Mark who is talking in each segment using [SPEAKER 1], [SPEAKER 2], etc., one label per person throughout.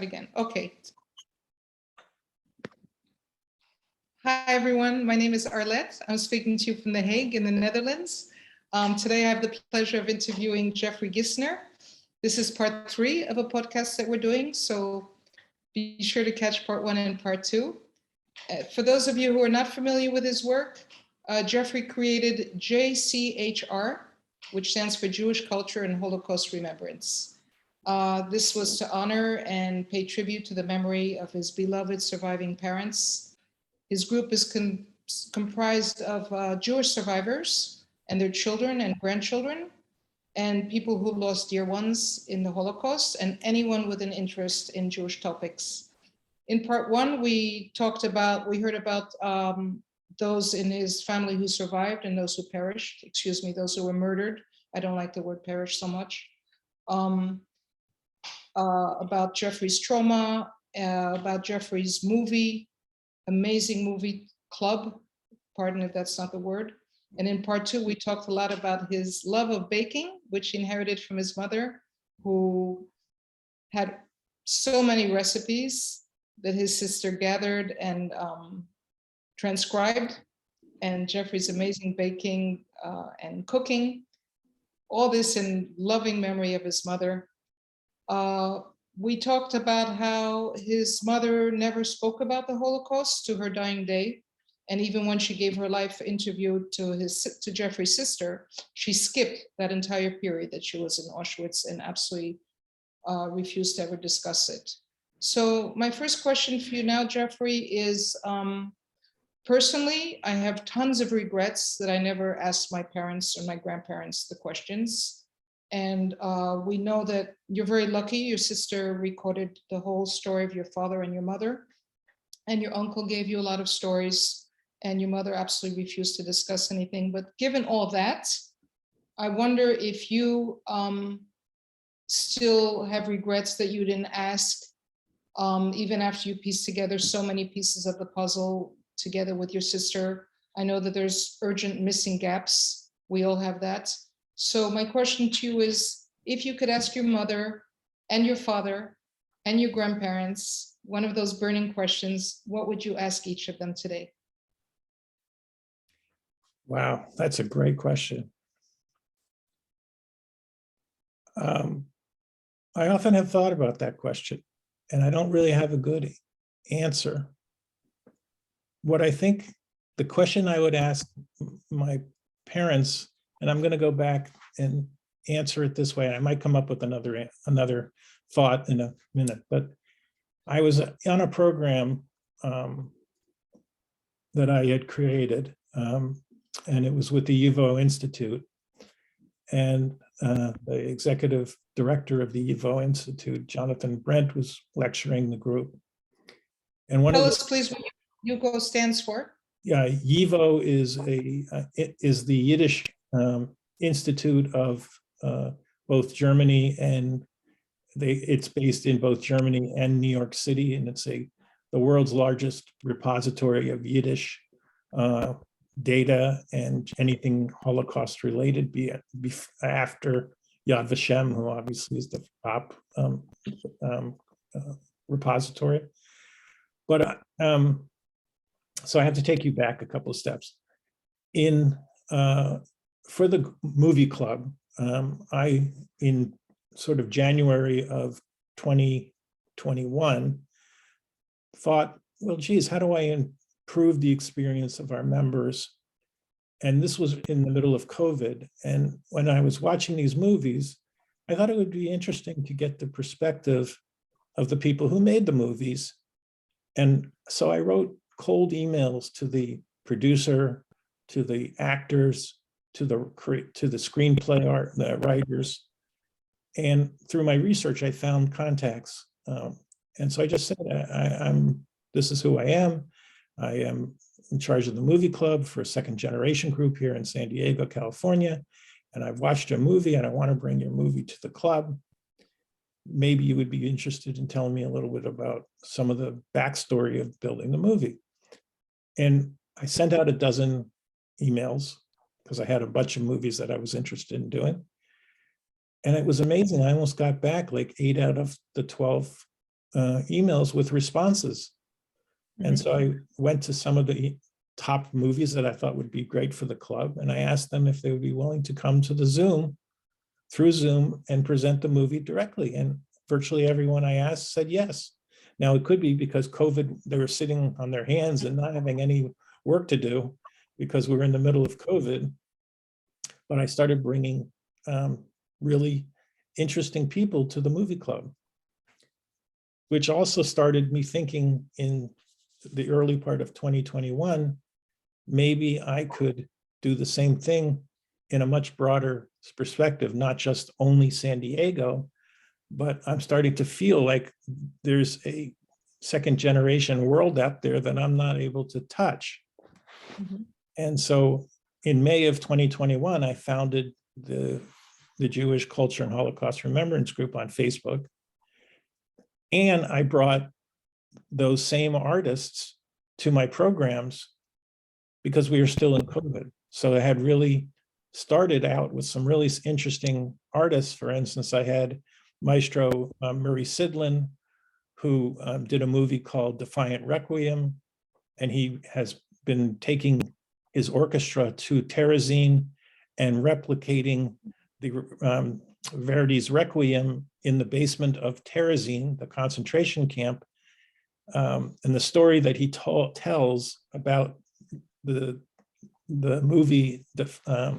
[SPEAKER 1] Again. Okay. Hi, everyone. My name is Arlette. I'm speaking to you from The Hague in the Netherlands. Today, I have the pleasure of interviewing Jeffery Giesener. This is part 3 of a podcast that we're doing, so be sure to catch part 1 and part 2. For those of you who are not familiar with his work, Jeffery created JCHR, which stands for Jewish Culture and Holocaust Remembrance. This was to honor and pay tribute to the memory of his beloved surviving parents. His group is comprised of Jewish survivors and their children and grandchildren, and people who lost dear ones in the Holocaust, and anyone with an interest in Jewish topics. In part 1, we heard about those in his family who survived and those who perished, those who were murdered. I don't like the word perish so much. About Jeffrey's trauma, about Jeffrey's amazing movie club, pardon if that's not the word. And in part 2, we talked a lot about his love of baking, which he inherited from his mother, who had so many recipes that his sister gathered and transcribed, and Jeffrey's amazing baking and cooking, all this in loving memory of his mother. We talked about how his mother never spoke about the Holocaust to her dying day. And even when she gave her life interview to Jeffrey's sister, she skipped that entire period that she was in Auschwitz and absolutely refused to ever discuss it. So my first question for you now, Jeffrey, is personally, I have tons of regrets that I never asked my parents or my grandparents the questions. And we know that you're very lucky. Your sister recorded the whole story of your father and your mother, and your uncle gave you a lot of stories, and your mother absolutely refused to discuss anything. But given all that, I wonder if you still have regrets that you didn't ask, even after you pieced together so many pieces of the puzzle together with your sister. I know that there's urgent missing gaps. We all have that. So my question to you is, if you could ask your mother and your father and your grandparents one of those burning questions, what would you ask each of them today?
[SPEAKER 2] Wow, that's a great question. I often have thought about that question, and I don't really have a good answer. What I think the question I would ask my parents, and I'm going to go back and answer it this way. I might come up with another thought in a minute, but I was on a program that I had created, and it was with the YIVO Institute. And the executive director of the YIVO Institute, Jonathan Brent, was lecturing the group. And
[SPEAKER 1] Tell us, please, what YIVO stands for.
[SPEAKER 2] Yeah, YIVO is the Yiddish Institute of both Germany, and it's based in both Germany and New York City, and it's the world's largest repository of Yiddish data and anything Holocaust related, be it after Yad Vashem, who obviously is the top repository. But so I have to take you back a couple of steps. For the movie club, I, in sort of January of 2021, thought, well, geez, how do I improve the experience of our members? And this was in the middle of COVID. And when I was watching these movies, I thought it would be interesting to get the perspective of the people who made the movies. And so I wrote cold emails to the producer, to the actors, to the screenplay the writers. And through my research, I found contacts. And so I just said, this is who I am. I am in charge of the movie club for a second generation group here in San Diego, California. And I've watched a movie and I want to bring your movie to the club. Maybe you would be interested in telling me a little bit about some of the backstory of building the movie. And I sent out a dozen emails because I had a bunch of movies that I was interested in doing. And it was amazing. I almost got back like 8 out of the 12 emails with responses. And so I went to some of the top movies that I thought would be great for the club. And I asked them if they would be willing to come to the through Zoom and present the movie directly. And virtually everyone I asked said yes. Now it could be because COVID, they were sitting on their hands and not having any work to do because we were in the middle of COVID. But I started bringing really interesting people to the movie club, which also started me thinking in the early part of 2021, maybe I could do the same thing in a much broader perspective, not just only San Diego, but I'm starting to feel like there's a second generation world out there that I'm not able to touch. And so in May of 2021, I founded the Jewish Culture and Holocaust Remembrance Group on Facebook. And I brought those same artists to my programs because we were still in COVID. So I had really started out with some really interesting artists. For instance, I had Maestro Murray Sidlin, who did a movie called Defiant Requiem, and he has been taking his orchestra to Terezin and replicating the Verdi's Requiem in the basement of Terezin, the concentration camp. And the story that he tells about the movie, I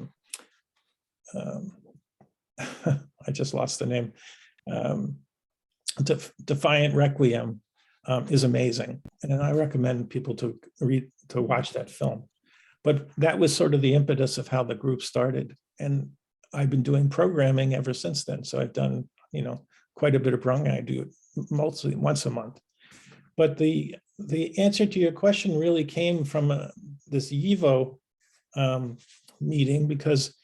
[SPEAKER 2] just lost the name, Defiant Requiem, is amazing. And I recommend people to watch that film. But that was sort of the impetus of how the group started. And I've been doing programming ever since then. So I've done, quite a bit of programming. I do it mostly once a month. But the answer to your question really came from this YIVO meeting, because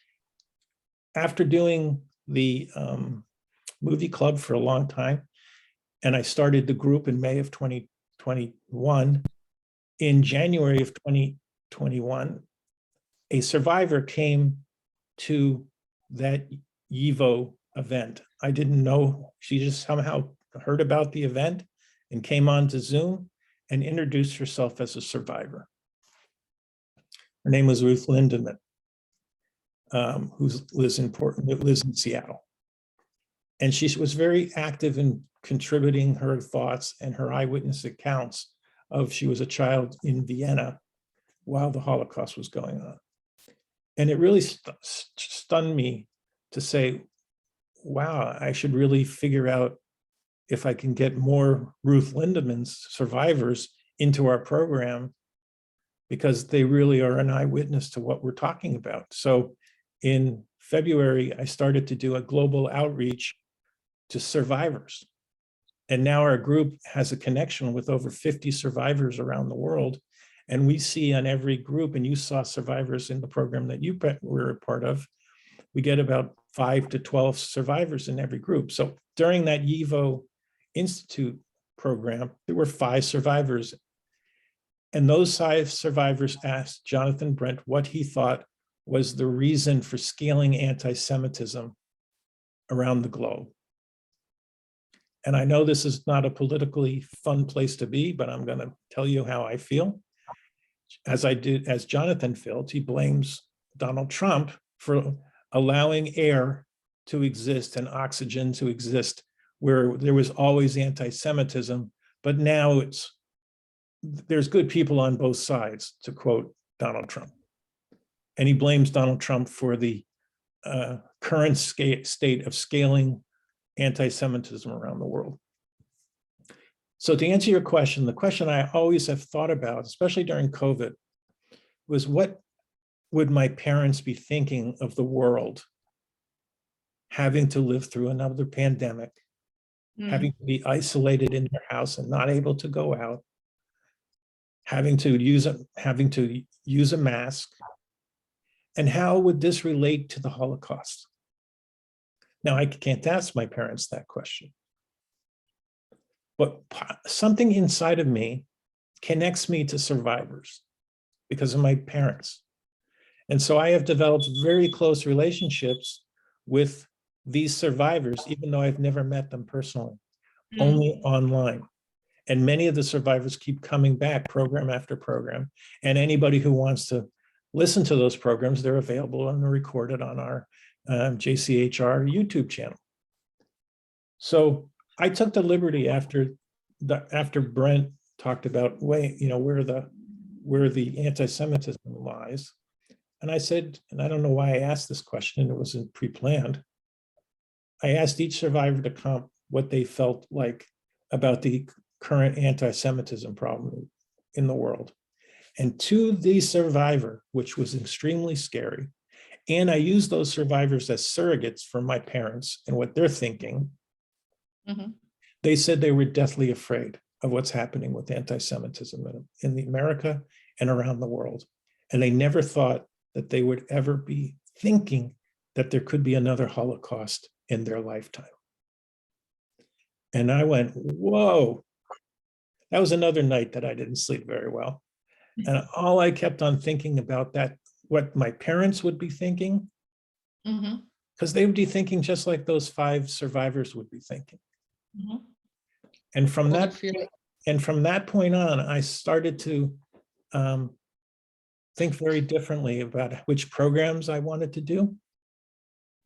[SPEAKER 2] after doing the movie club for a long time, and I started the group in May of 2021, in January of 2021, a survivor came to that YIVO event. I didn't know, she just somehow heard about the event and came on to Zoom and introduced herself as a survivor. Her name was Ruth Lindemann, who lives in Seattle. And she was very active in contributing her thoughts and her eyewitness accounts of she was a child in Vienna while the Holocaust was going on. And it really stunned me to say, wow, I should really figure out if I can get more Ruth Lindemann's survivors into our program, because they really are an eyewitness to what we're talking about. So in February, I started to do a global outreach to survivors. And now our group has a connection with over 50 survivors around the world. And we see on every group, and you saw survivors in the program that you were a part of, we get about 5 to 12 survivors in every group. So during that YIVO Institute program, there were 5 survivors. And those 5 survivors asked Jonathan Brent what he thought was the reason for scaling anti-Semitism around the globe. And I know this is not a politically fun place to be, but I'm going to tell you how I feel. As Jonathan felt, he blames Donald Trump for allowing air to exist and oxygen to exist where there was always anti-Semitism, but now there's good people on both sides, to quote Donald Trump. And he blames Donald Trump for the current state of scaling anti-Semitism around the world. So to answer your question, the question I always have thought about, especially during COVID, was what would my parents be thinking of the world having to live through another pandemic, having to be isolated in their house and not able to go out, having to use a mask, and how would this relate to the Holocaust? Now, I can't ask my parents that question, but something inside of me connects me to survivors because of my parents. And so I have developed very close relationships with these survivors, even though I've never met them personally. only online. And many of the survivors keep coming back program after program. And anybody who wants to listen to those programs, they're available and they're recorded on our JCHR YouTube channel. So I took the liberty after Brent talked about where the anti-Semitism lies. And I said, and I don't know why I asked this question, it wasn't pre-planned. I asked each survivor to comp what they felt like about the current anti-Semitism problem in the world. And to the survivor, which was extremely scary, and I used those survivors as surrogates for my parents and what they're thinking, they said they were deathly afraid of what's happening with anti-Semitism in America and around the world. And they never thought that they would ever be thinking that there could be another Holocaust in their lifetime. And I went, whoa, that was another night that I didn't sleep very well. And all I kept on thinking about that, what my parents would be thinking, because they would be thinking just like those 5 survivors would be thinking. And from that point on, I started to think very differently about which programs I wanted to do.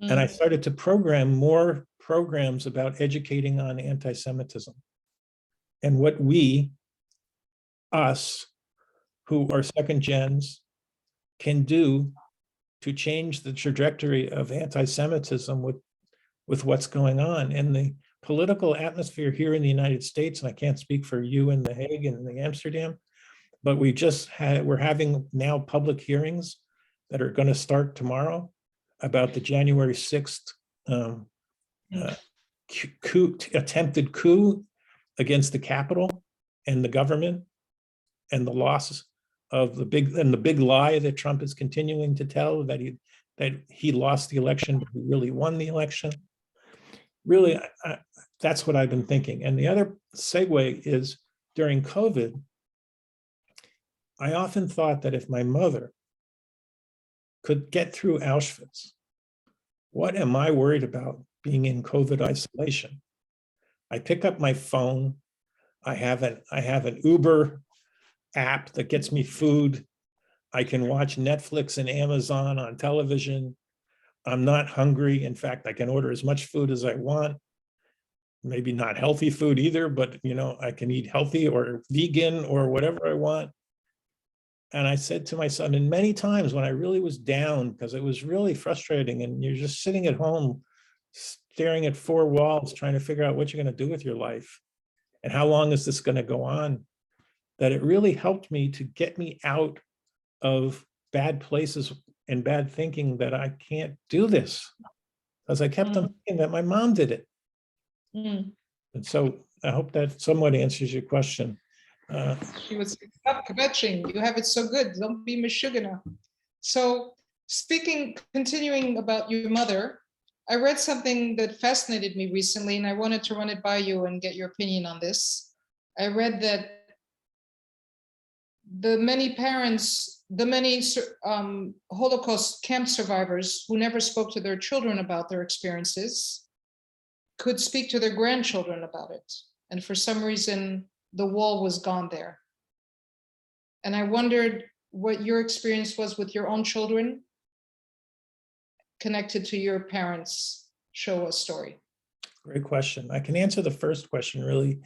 [SPEAKER 2] And I started to program more programs about educating on anti-Semitism and what us, who are second gens, can do to change the trajectory of anti-Semitism with what's going on. And the political atmosphere here in the United States, and I can't speak for you in The Hague and in Amsterdam, but we're having now public hearings that are going to start tomorrow about the January 6th attempted coup against the Capitol and the government, and the loss of the big lie that Trump is continuing to tell, that he lost the election, but he really won the election. Really, that's what I've been thinking. And the other segue is, during COVID, I often thought that if my mother could get through Auschwitz, what am I worried about being in COVID isolation? I pick up my phone. I have an Uber app that gets me food. I can watch Netflix and Amazon on television. I'm not hungry. In fact, I can order as much food as I want. Maybe not healthy food either, but I can eat healthy or vegan or whatever I want. And I said to my son, and many times when I really was down, because it was really frustrating, and you're just sitting at home staring at 4 walls trying to figure out what you're going to do with your life and how long is this going to go on, that it really helped me to get me out of bad places and bad thinking that I can't do this, because I kept on thinking that my mom did it. And so I hope that somewhat answers your question.
[SPEAKER 1] She would say, stop kvetching, you have it so good, don't be meshugana. So continuing about your mother, I read something that fascinated me recently, and I wanted to run it by you and get your opinion on this. I read that the many Holocaust camp survivors who never spoke to their children about their experiences could speak to their grandchildren about it. And for some reason, the wall was gone there. And I wondered what your experience was with your own children connected to your parents' Showa story.
[SPEAKER 2] Great question. I can answer the first question really.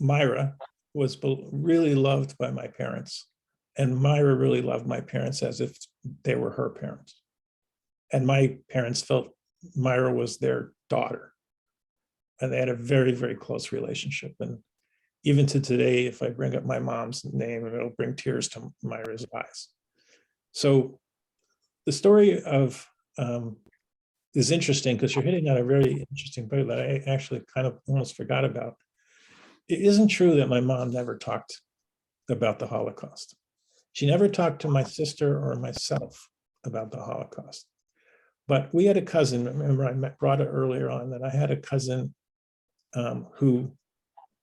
[SPEAKER 2] Myra was really loved by my parents, and Myra really loved my parents as if they were her parents. And my parents felt Myra was their daughter, and they had a very, very close relationship. And even to today, if I bring up my mom's name, it'll bring tears to Myra's eyes. So the story of is interesting, because you're hitting on a very interesting point that I actually kind of almost forgot about. It isn't true that my mom never talked about the Holocaust. She never talked to my sister or myself about the Holocaust. But we had a cousin, remember I brought it earlier on, that I had a cousin who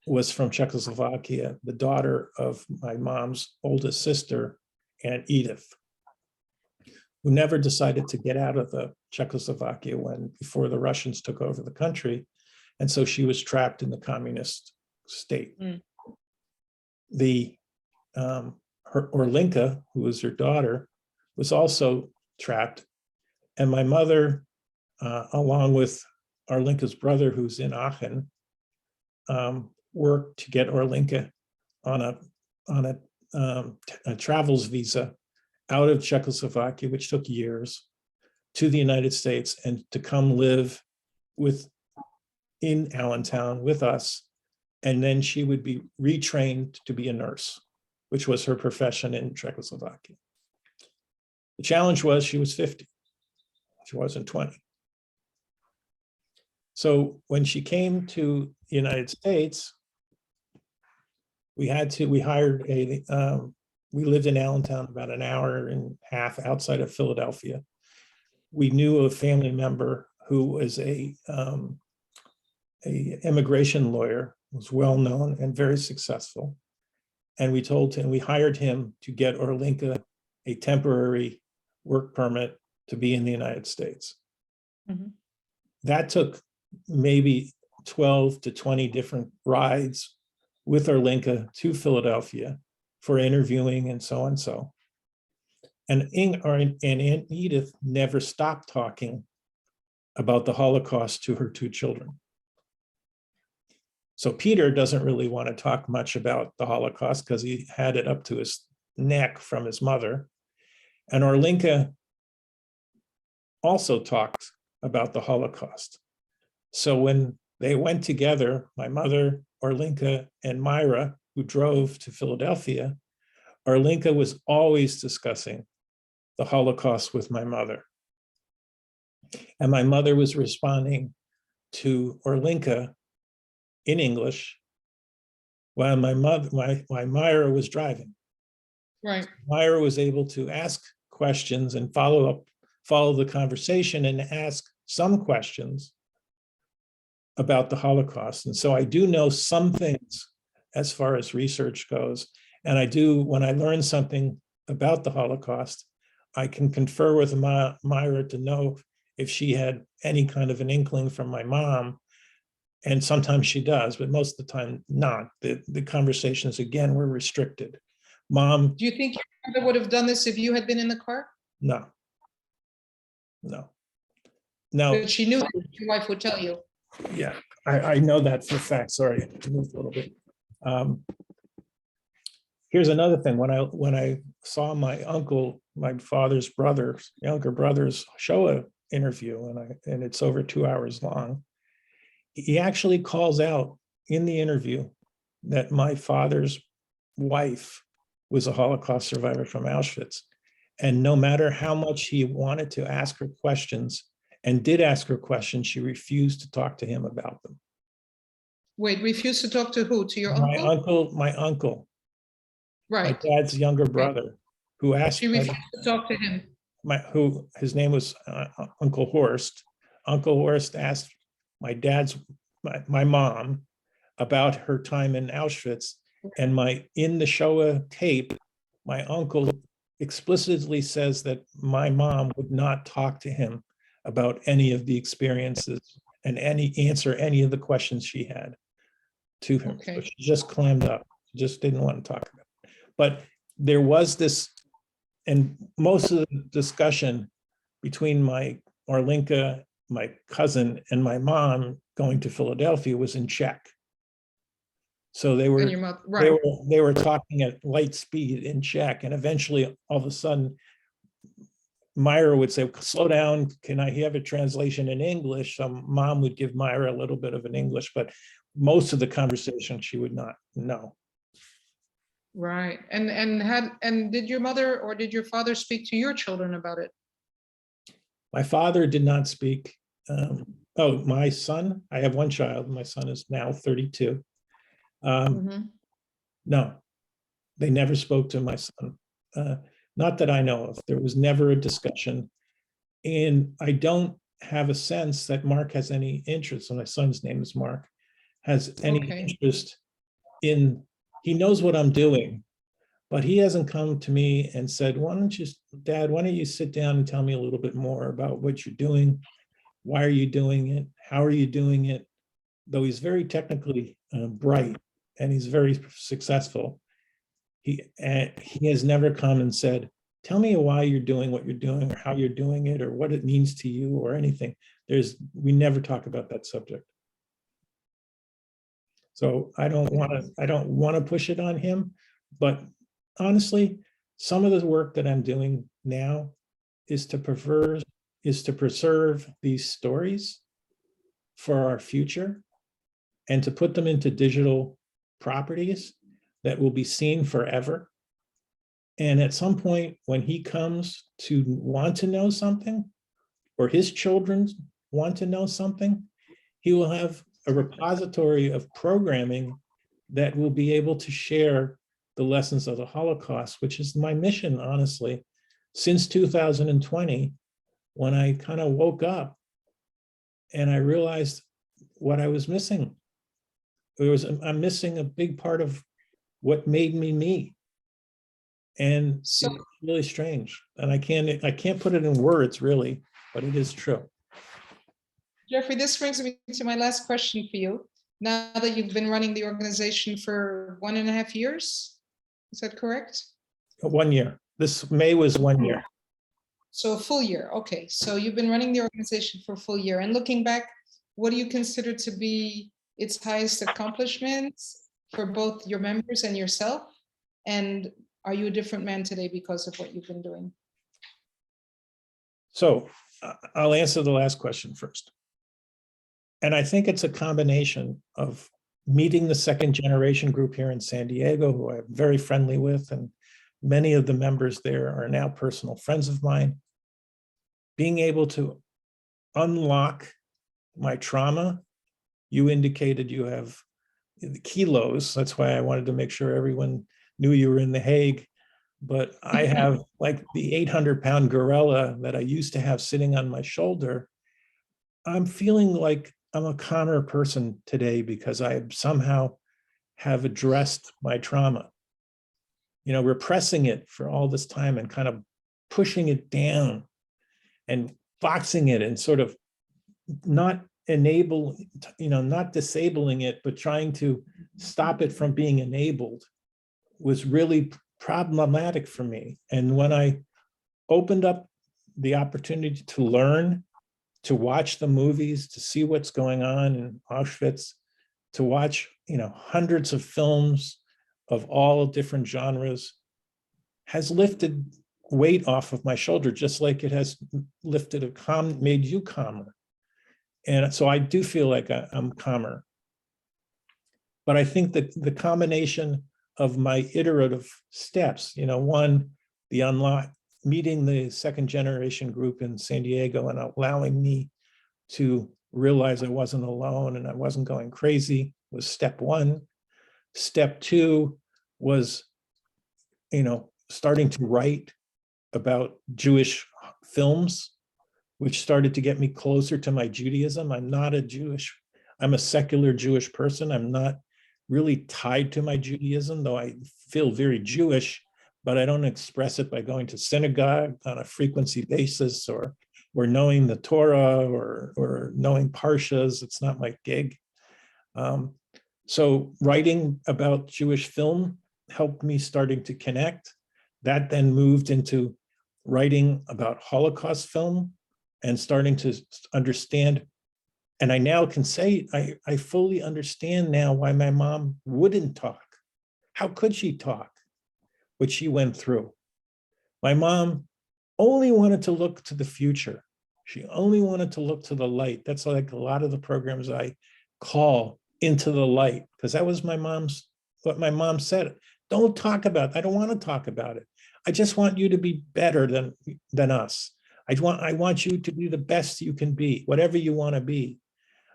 [SPEAKER 2] was from Czechoslovakia, the daughter of my mom's oldest sister, Aunt Edith. who never decided to get out of the Czechoslovakia before the Russians took over the country. And so she was trapped in the communist state. Her Orlinka, who was her daughter, was also trapped. And my mother, along with Orlinka's brother, who's in Aachen, worked to get Orlinka on a travels visa out of Czechoslovakia, which took years, to the United States and to come live in Allentown with us. And then she would be retrained to be a nurse, which was her profession in Czechoslovakia. The challenge was she was 50. She wasn't 20. So when she came to the United States, we lived in Allentown, about an hour and a half outside of Philadelphia. We knew a family member who was a immigration lawyer, was well known and very successful. And we hired him to get Orlinka a temporary work permit to be in the United States. That took maybe 12 to 20 different rides with Orlinka to Philadelphia for interviewing and so and so. And Aunt Edith never stopped talking about the Holocaust to her two children. So Peter doesn't really want to talk much about the Holocaust because he had it up to his neck from his mother. And Orlinka also talked about the Holocaust. So when they went together, my mother, Orlinka, and Myra, who drove to Philadelphia, Orlinka was always discussing the Holocaust with my mother. And my mother was responding to Orlinka in English while Myra was driving.
[SPEAKER 1] Right.
[SPEAKER 2] Myra was able to ask questions and follow the conversation and ask some questions about the Holocaust. And so I do know some things as far as research goes. And I do, when I learn something about the Holocaust, I can confer with Myra to know if she had any kind of an inkling from my mom. And sometimes she does, but most of the time not. The conversations, again, were restricted. Mom.
[SPEAKER 1] Do you think your mother would have done this if you had been in the car?
[SPEAKER 2] No.
[SPEAKER 1] But she knew that your wife would tell you.
[SPEAKER 2] Yeah, I know that for a fact. Sorry, I moved a little bit. Here's another thing. When I saw my uncle, my father's younger brother's Shoah interview, and it's over 2 hours long, he actually calls out in the interview that my father's wife was a Holocaust survivor from Auschwitz. And no matter how much he wanted to ask her questions and did ask her questions, she refused to talk to him about them.
[SPEAKER 1] Wait, refused to talk to who? To your uncle?
[SPEAKER 2] My uncle.
[SPEAKER 1] Right.
[SPEAKER 2] My dad's younger brother, who asked.
[SPEAKER 1] She refused to talk to him.
[SPEAKER 2] His name was Uncle Horst. Uncle Horst asked my mom about her time in Auschwitz, and in the Shoah tape, my uncle explicitly says that my mom would not talk to him about any of the experiences and answer any of the questions she had to him.
[SPEAKER 1] Okay.
[SPEAKER 2] So she just clammed up, just didn't want to talk about it. But there was this, and most of the discussion between my Orlinka, my cousin, and my mom going to Philadelphia was in Czech. So they were, right. they were talking at light speed in Czech, and eventually, all of a sudden, Myra would say, "Slow down, can I have a translation in English?" So mom would give Myra a little bit of an English, but most of the conversation she would not know.
[SPEAKER 1] Right. And did your mother or did your father speak to your children about it?
[SPEAKER 2] My father did not speak. My son, I have one child. My son is now 32. No, they never spoke to my son. Not that I know of. There was never a discussion. And I don't have a sense that Mark has any interest, and my son's name is Mark, has any interest in, he knows what I'm doing, But he hasn't come to me and said, Dad, why don't you sit down and tell me a little bit more about what you're doing? Why are you doing it? How are you doing it? Though he's very technically bright and he's very successful, he has never come and said, tell me why you're doing what you're doing or how you're doing it or what it means to you or anything. We never talk about that subject. So I don't want to push it on him, but honestly, some of the work that I'm doing now is to preserve these stories for our future and to put them into digital properties that will be seen forever. And at some point when he comes to want to know something, or his children want to know something, he will have a repository of programming that will be able to share the lessons of the Holocaust, which is my mission, honestly, since 2020, when I kind of woke up and I realized what I was missing. I'm missing a big part of what made me me. And
[SPEAKER 1] So,
[SPEAKER 2] it's really strange. And I can't put it in words really, but it is true.
[SPEAKER 1] Jeffrey, this brings me to my last question for you. Now that you've been running the organization for 1.5 years, is that correct?
[SPEAKER 2] 1 year. This May was 1 year.
[SPEAKER 1] So a full year. Okay. So you've been running the organization for a full year. And looking back, what do you consider to be its highest accomplishments for both your members and yourself? And are you a different man today because of what you've been doing?
[SPEAKER 2] So I'll answer the last question first. And I think it's a combination of meeting the second generation group here in San Diego, who I'm very friendly with, and many of the members there are now personal friends of mine. Being able to unlock my trauma. You indicated you have the kilos. That's why I wanted to make sure everyone knew you were in The Hague. But I have like the 800-pound gorilla that I used to have sitting on my shoulder. I'm feeling like I'm a calmer person today because I somehow have addressed my trauma. You know, repressing it for all this time and kind of pushing it down and boxing it and sort of not not disabling it, but trying to stop it from being enabled was really problematic for me. And when I opened up the opportunity to learn, to watch the movies, to see what's going on in Auschwitz, to watch, hundreds of films of all different genres, has lifted weight off of my shoulder, just like it has made you calmer. And so I do feel like I'm calmer. But I think that the combination of my iterative steps, one, meeting the second generation group in San Diego and allowing me to realize I wasn't alone and I wasn't going crazy was step one. Step two was, starting to write about Jewish films, which started to get me closer to my Judaism. I'm a secular Jewish person. I'm not really tied to my Judaism, though I feel very Jewish, but I don't express it by going to synagogue on a frequency basis or knowing the Torah or knowing Parshas. It's not my gig. So writing about Jewish film helped me starting to connect. That then moved into writing about Holocaust film and starting to understand. And I now can say, I fully understand now why my mom wouldn't talk. How could she talk what she went through? My mom only wanted to look to the future. She only wanted to look to the light. That's like a lot of the programs I call Into the Light, because that was what my mom said. Don't talk about it. I don't want to talk about it. I just want you to be better than us. I want you to be the best you can be, whatever you want to be.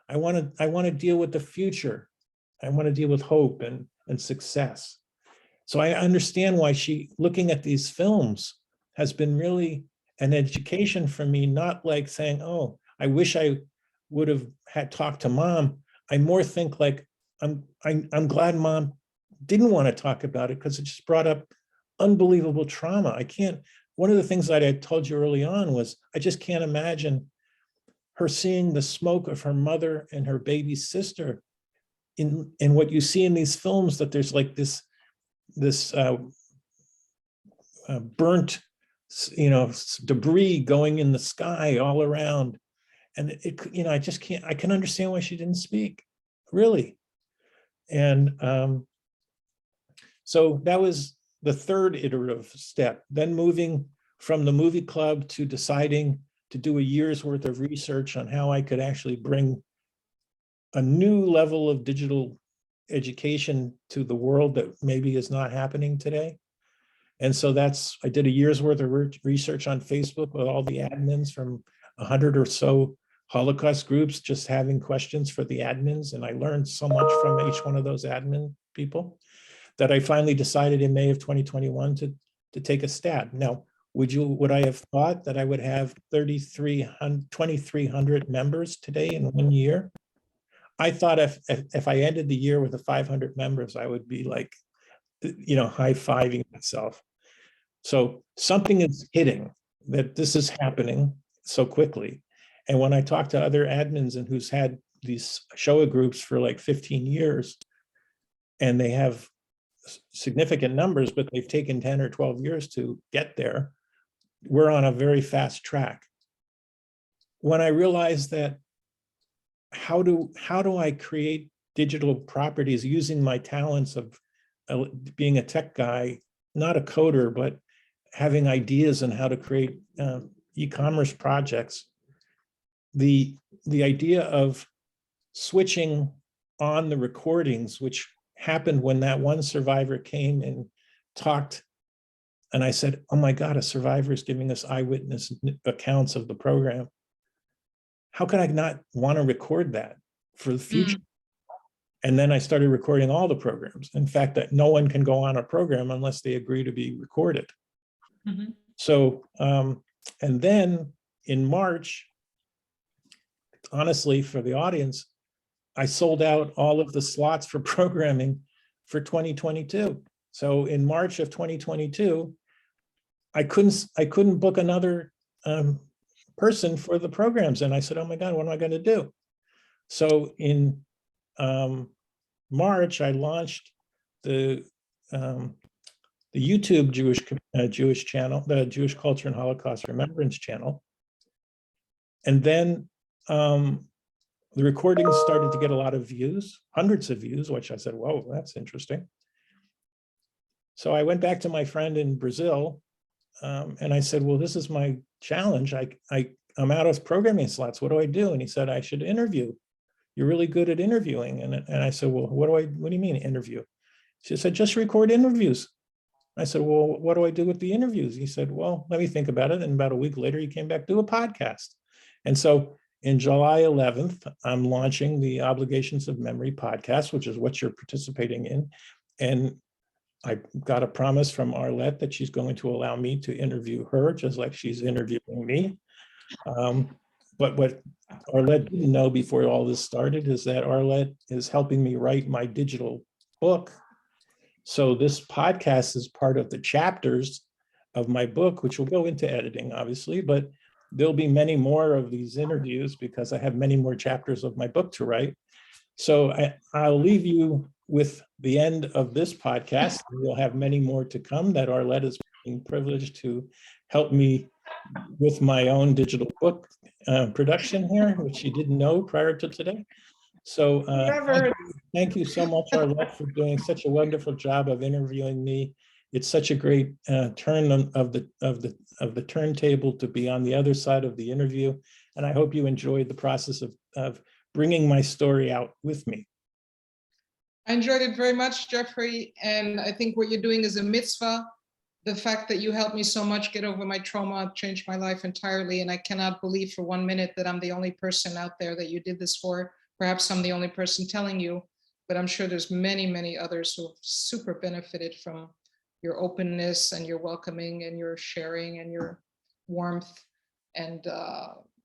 [SPEAKER 2] I want to deal with the future. I want to deal with hope and success. So I understand why looking at these films has been really an education for me, not like saying, oh, I wish I would have had talked to mom. I more think like, I'm glad mom didn't want to talk about it because it just brought up unbelievable trauma. One of the things that I told you early on was, I just can't imagine her seeing the smoke of her mother and her baby sister in what you see in these films, that there's like this burnt, debris going in the sky all around. And I just can't, I can understand why she didn't speak, really. And so that was the third iterative step. Then moving from the movie club to deciding to do a year's worth of research on how I could actually bring a new level of digital education to the world that maybe is not happening today. And so I did a year's worth of research on Facebook with all the admins from 100 or so Holocaust groups, just having questions for the admins. And I learned so much from each one of those admin people that I finally decided in May of 2021 to take a stab. Now, would I have thought that I would have 2,300 members today in 1 year? I thought if I ended the year with 500 members, I would be like, high-fiving myself. So something is hitting, that this is happening so quickly. And when I talk to other admins and who's had these Shoah groups for like 15 years, and they have significant numbers, but they've taken 10 or 12 years to get there, we're on a very fast track. When I realized that, how do I create digital properties using my talents of being a tech guy, not a coder, but having ideas on how to create e-commerce projects, the idea of switching on the recordings, which happened when that one survivor came and talked, and I said, oh my God, a survivor is giving us eyewitness accounts of the program. How could I not want to record that for the future? And then I started recording all the programs. In fact, that no one can go on a program unless they agree to be recorded.
[SPEAKER 1] Mm-hmm.
[SPEAKER 2] So, and then in March, honestly, for the audience, I sold out all of the slots for programming for 2022. So in March of 2022, I couldn't book another person for the programs. And I said, oh my God, what am I going to do? So in March, I launched the YouTube Jewish channel, the Jewish Culture and Holocaust Remembrance channel. And then the recordings started to get a lot of views, hundreds of views, which I said, whoa, that's interesting. So I went back to my friend in Brazil and I said, well, this is my challenge. I'm out of programming slots. What do I do? And he said, I should interview. You're really good at interviewing. And I said, well, what do you mean interview? She said, just record interviews. I said, well, what do I do with the interviews? He said, well, let me think about it. And about a week later, he came back to a podcast. And so in July 11th, I'm launching the Obligations of Memory podcast, which is what you're participating in. And I got a promise from Arlette that she's going to allow me to interview her, just like she's interviewing me. But what Arlette didn't know before all this started is that Arlette is helping me write my digital book. So this podcast is part of the chapters of my book, which will go into editing, obviously, but there'll be many more of these interviews because I have many more chapters of my book to write. So I'll leave you with the end of this podcast. We'll have many more to come that Arlette is being privileged to help me with my own digital book production here, which she didn't know prior to today. So thank you so much, Arlette, for doing such a wonderful job of interviewing me. It's such a great turn of the turntable to be on the other side of the interview. And I hope you enjoyed the process of bringing my story out with me.
[SPEAKER 1] I enjoyed it very much, Jeffrey. And I think what you're doing is a mitzvah. The fact that you helped me so much get over my trauma changed my life entirely. And I cannot believe for 1 minute that I'm the only person out there that you did this for. Perhaps I'm the only person telling you, but I'm sure there's many, many others who have super benefited from your openness and your welcoming and your sharing and your warmth. And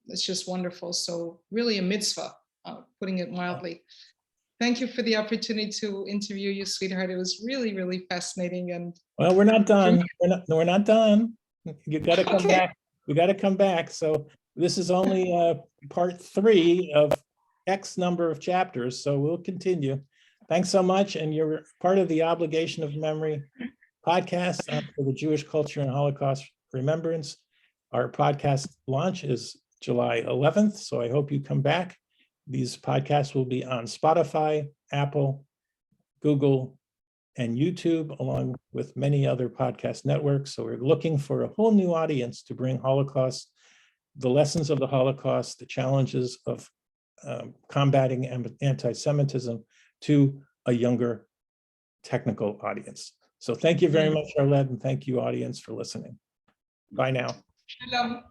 [SPEAKER 1] it's just wonderful. So really a mitzvah, putting it mildly. Thank you for the opportunity to interview you, sweetheart. It was really, really fascinating. And
[SPEAKER 2] Well, we're not done. We're not done. You got to come back. We got to come back. So this is only part 3 of X number of chapters. So we'll continue. Thanks so much. And you're part of the Obligation of Memory podcast for the Jewish Culture and Holocaust Remembrance. Our podcast launch is July 11th. So I hope you come back. These podcasts will be on Spotify, Apple, Google, and YouTube, along with many other podcast networks. So we're looking for a whole new audience to bring Holocaust, the lessons of the Holocaust, the challenges of combating anti-Semitism to a younger technical audience. So thank you very much, Arlette, and thank you, audience, for listening. Bye now.
[SPEAKER 1] Shalom.